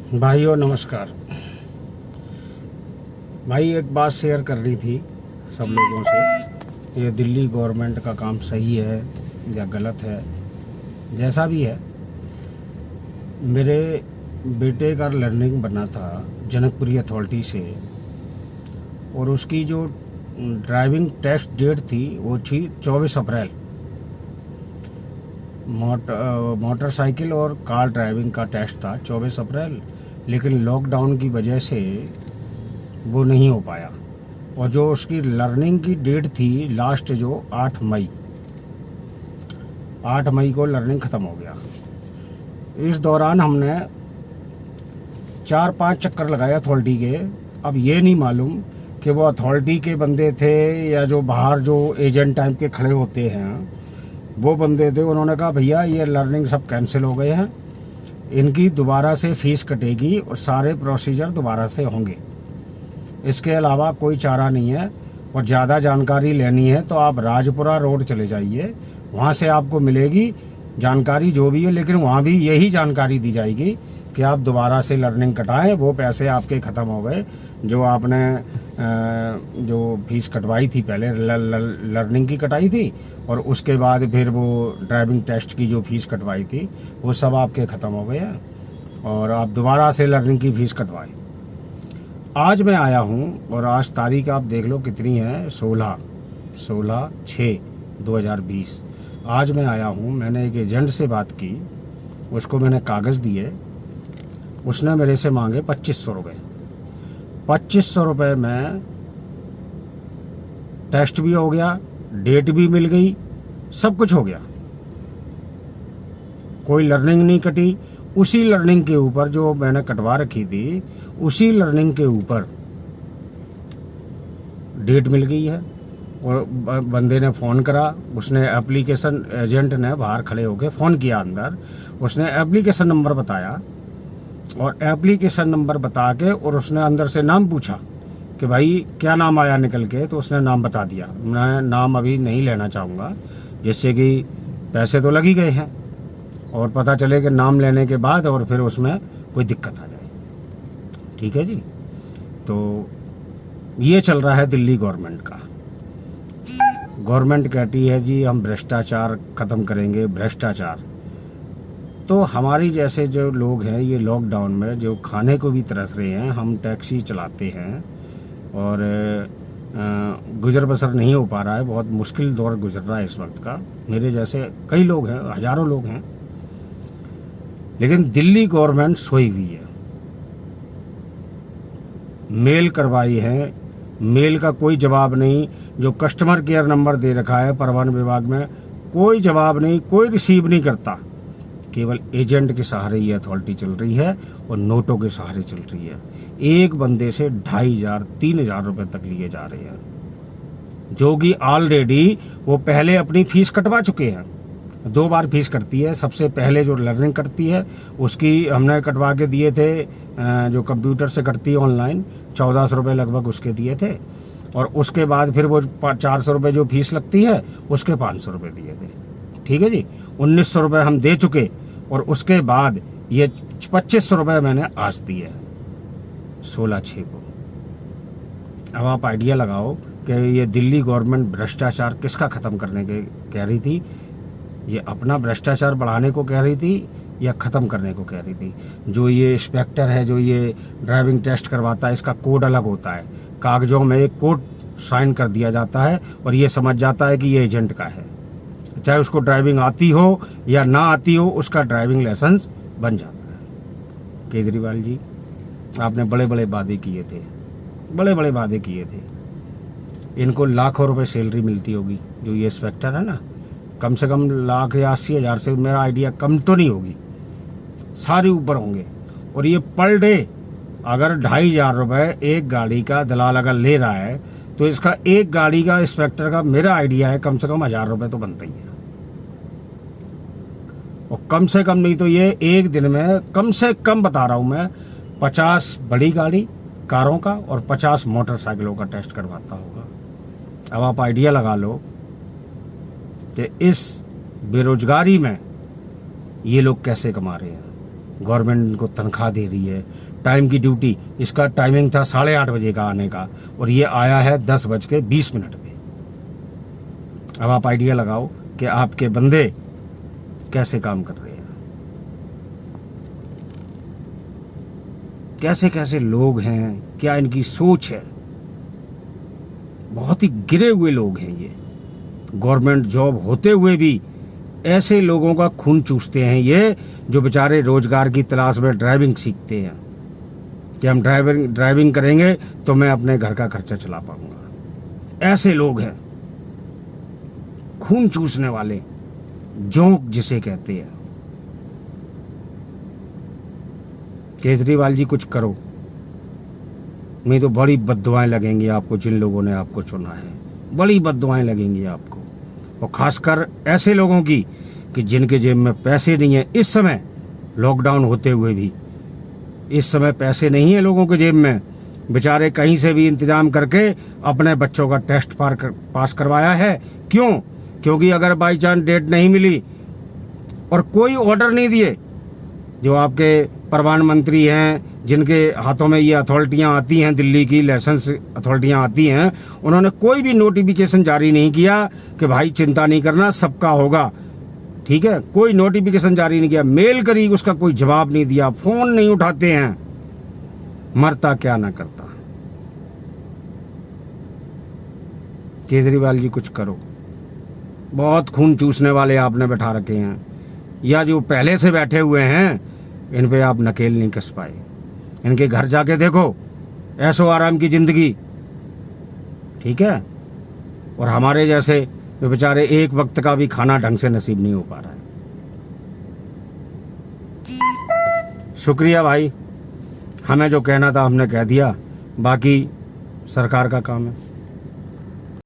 भाइयों नमस्कार। भाई एक बात शेयर करनी थी सब लोगों से। ये दिल्ली गवर्नमेंट का काम सही है या गलत है, जैसा भी है। मेरे बेटे का लर्निंग बना था जनकपुरी अथॉरिटी से, और उसकी जो ड्राइविंग टेस्ट डेट थी वो थी 24 अप्रैल। मोटरसाइकिल और कार ड्राइविंग का टेस्ट था 24 अप्रैल, लेकिन लॉकडाउन की वजह से वो नहीं हो पाया। और जो उसकी लर्निंग की डेट थी लास्ट, जो 8 मई को लर्निंग ख़त्म हो गया। इस दौरान हमने 4-5 चक्कर लगाए अथॉरिटी के। अब ये नहीं मालूम कि वो अथॉरिटी के बंदे थे या जो बाहर जो एजेंट टाइप के खड़े होते हैं वो बंदे थे। उन्होंने कहा भैया ये लर्निंग सब कैंसिल हो गए हैं, इनकी दोबारा से फ़ीस कटेगी और सारे प्रोसीजर दोबारा से होंगे। इसके अलावा कोई चारा नहीं है। और ज़्यादा जानकारी लेनी है तो आप राजपुरा रोड चले जाइए, वहाँ से आपको मिलेगी जानकारी जो भी है। लेकिन वहाँ भी यही जानकारी दी जाएगी कि आप दोबारा से लर्निंग कटाएं, वो पैसे आपके ख़त्म हो गए जो आपने जो फीस कटवाई थी पहले लर्निंग की कटाई थी, और उसके बाद फिर वो ड्राइविंग टेस्ट की जो फ़ीस कटवाई थी वो सब आपके ख़त्म हो गए हैं और आप दोबारा से लर्निंग की फ़ीस कटवाएं। आज मैं आया हूँ और आज तारीख आप देख लो कितनी है, 16/6/2020। आज मैं आया हूँ, मैंने एक एजेंट से बात की, उसको मैंने कागज़ दिए। उसने मेरे से मांगे 2500 रुपये। 2500 रुपये में टेस्ट भी हो गया, डेट भी मिल गई, सब कुछ हो गया, कोई लर्निंग नहीं कटी। उसी लर्निंग के ऊपर जो मैंने कटवा रखी थी, उसी लर्निंग के ऊपर डेट मिल गई है। और बंदे ने फ़ोन करा, उसने एप्लीकेशन, एजेंट ने बाहर खड़े होकर फ़ोन किया अंदर, उसने एप्लीकेशन नंबर बताया और एप्लीकेशन नंबर बता के, और उसने अंदर से नाम पूछा कि भाई क्या नाम आया निकल के, तो उसने नाम बता दिया। मैं नाम अभी नहीं लेना चाहूँगा, जिससे कि पैसे तो लग ही गए हैं और पता चले कि नाम लेने के बाद और फिर उसमें कोई दिक्कत आ जाए। ठीक है जी। तो ये चल रहा है दिल्ली गवर्नमेंट का। गवर्नमेंट कहती है जी हम भ्रष्टाचार ख़त्म करेंगे, भ्रष्टाचार। तो हमारी जैसे जो लोग हैं, ये लॉकडाउन में जो खाने को भी तरस रहे हैं, हम टैक्सी चलाते हैं और गुजर बसर नहीं हो पा रहा है, बहुत मुश्किल दौर गुजर रहा है इस वक्त का। मेरे जैसे कई लोग हैं, हज़ारों लोग हैं, लेकिन दिल्ली गवर्नमेंट सोई हुई है। मेल करवाई है, मेल का कोई जवाब नहीं। जो कस्टमर केयर नंबर दे रखा है परिवहन विभाग में, कोई जवाब नहीं, कोई रिसीव नहीं करता। केवल एजेंट के सहारे ये अथॉरिटी चल रही है और नोटों के सहारे चल रही है। एक बंदे से 2500-3000 रुपये तक लिए जा रहे हैं, जो कि ऑलरेडी वो पहले अपनी फ़ीस कटवा चुके हैं। 2 बार फीस कटती है। सबसे पहले जो लर्निंग करती है उसकी हमने कटवा के दिए थे, जो कंप्यूटर से कटती है ऑनलाइन, 1400 रुपये लगभग उसके दिए थे। और उसके बाद फिर वो 400 रुपये जो फीस लगती है उसके 500 रुपये दिए थे। ठीक है जी। 1900 रुपये हम दे चुके, और उसके बाद ये 2500 रुपये मैंने आज दिए 16/6 को। अब आप आइडिया लगाओ कि ये दिल्ली गवर्नमेंट भ्रष्टाचार किसका ख़त्म करने के कह रही थी। ये अपना भ्रष्टाचार बढ़ाने को कह रही थी या ख़त्म करने को कह रही थी। जो ये इंस्पेक्टर है, जो ये ड्राइविंग टेस्ट करवाता है, इसका कोड अलग होता है। कागज़ों में एक कोड साइन कर दिया जाता है और ये समझ जाता है कि ये एजेंट का है। चाहे उसको ड्राइविंग आती हो या ना आती हो, उसका ड्राइविंग लाइसेंस बन जाता है। केजरीवाल जी, आपने बड़े बड़े वादे किए थे, बड़े बड़े वादे किए थे। इनको लाखों रुपए सैलरी मिलती होगी। जो ये इंस्पेक्टर है ना, कम से कम लाख या 80,000 से, मेरा आइडिया कम तो नहीं होगी, सारे ऊपर होंगे। और ये पर डे अगर 2500 रुपये एक गाड़ी का दलाल अगर ले रहा है, तो इसका एक गाड़ी का इंस्पेक्टर का मेरा आइडिया है कम से कम 1000 रुपये तो बनता ही है। और कम से कम नहीं तो ये एक दिन में कम से कम बता रहा हूँ मैं, 50 बड़ी गाड़ी कारों का और 50 मोटरसाइकिलों का टेस्ट करवाता होगा। अब आप आइडिया लगा लो कि इस बेरोजगारी में ये लोग कैसे कमा रहे हैं। गवर्नमेंट इनको तनख्वाह दे रही है, टाइम की ड्यूटी, इसका टाइमिंग था 8:30 बजे का आने का और ये आया है 10:20 पे। अब आप आइडिया लगाओ कि आपके बंदे कैसे काम कर रहे हैं, कैसे कैसे लोग हैं, क्या इनकी सोच है। बहुत ही गिरे हुए लोग हैं ये। गवर्नमेंट जॉब होते हुए भी ऐसे लोगों का खून चूसते हैं ये, जो बेचारे रोजगार की तलाश में ड्राइविंग सीखते हैं कि हम ड्राइविंग करेंगे तो मैं अपने घर का खर्चा चला पाऊंगा। ऐसे लोग हैं, खून चूसने वाले, जोंक जिसे कहते हैं। केजरीवाल जी कुछ करो, नहीं तो बड़ी बद्दुआएं लगेंगी आपको। जिन लोगों ने आपको चुना है, बड़ी बद्दुआएं लगेंगी आपको, और खासकर ऐसे लोगों की कि जिनके जेब में पैसे नहीं है। इस समय लॉकडाउन होते हुए भी इस समय पैसे नहीं है लोगों के जेब में, बेचारे कहीं से भी इंतजाम करके अपने बच्चों का टेस्ट पास करवाया है। क्यों? क्योंकि अगर बाई चांस डेट नहीं मिली और कोई ऑर्डर नहीं दिए, जो आपके प्रधानमंत्री हैं जिनके हाथों में ये अथॉरिटियां आती हैं, दिल्ली की लाइसेंस अथॉरिटियां आती हैं, उन्होंने कोई भी नोटिफिकेशन जारी नहीं किया कि भाई चिंता नहीं करना, सबका होगा, ठीक है। कोई नोटिफिकेशन जारी नहीं किया, मेल करी, उसका कोई जवाब नहीं दिया, फोन नहीं उठाते हैं। मरता क्या ना करता। केजरीवाल जी कुछ करो, बहुत खून चूसने वाले आपने बैठा रखे हैं, या जो पहले से बैठे हुए हैं इन पे आप नकेल नहीं कस पाए। इनके घर जाके देखो, ऐशो आराम की जिंदगी, ठीक है। और हमारे जैसे जो बेचारे एक वक्त का भी खाना ढंग से नसीब नहीं हो पा रहा है। शुक्रिया भाई, हमें जो कहना था हमने कह दिया, बाकी सरकार का काम है।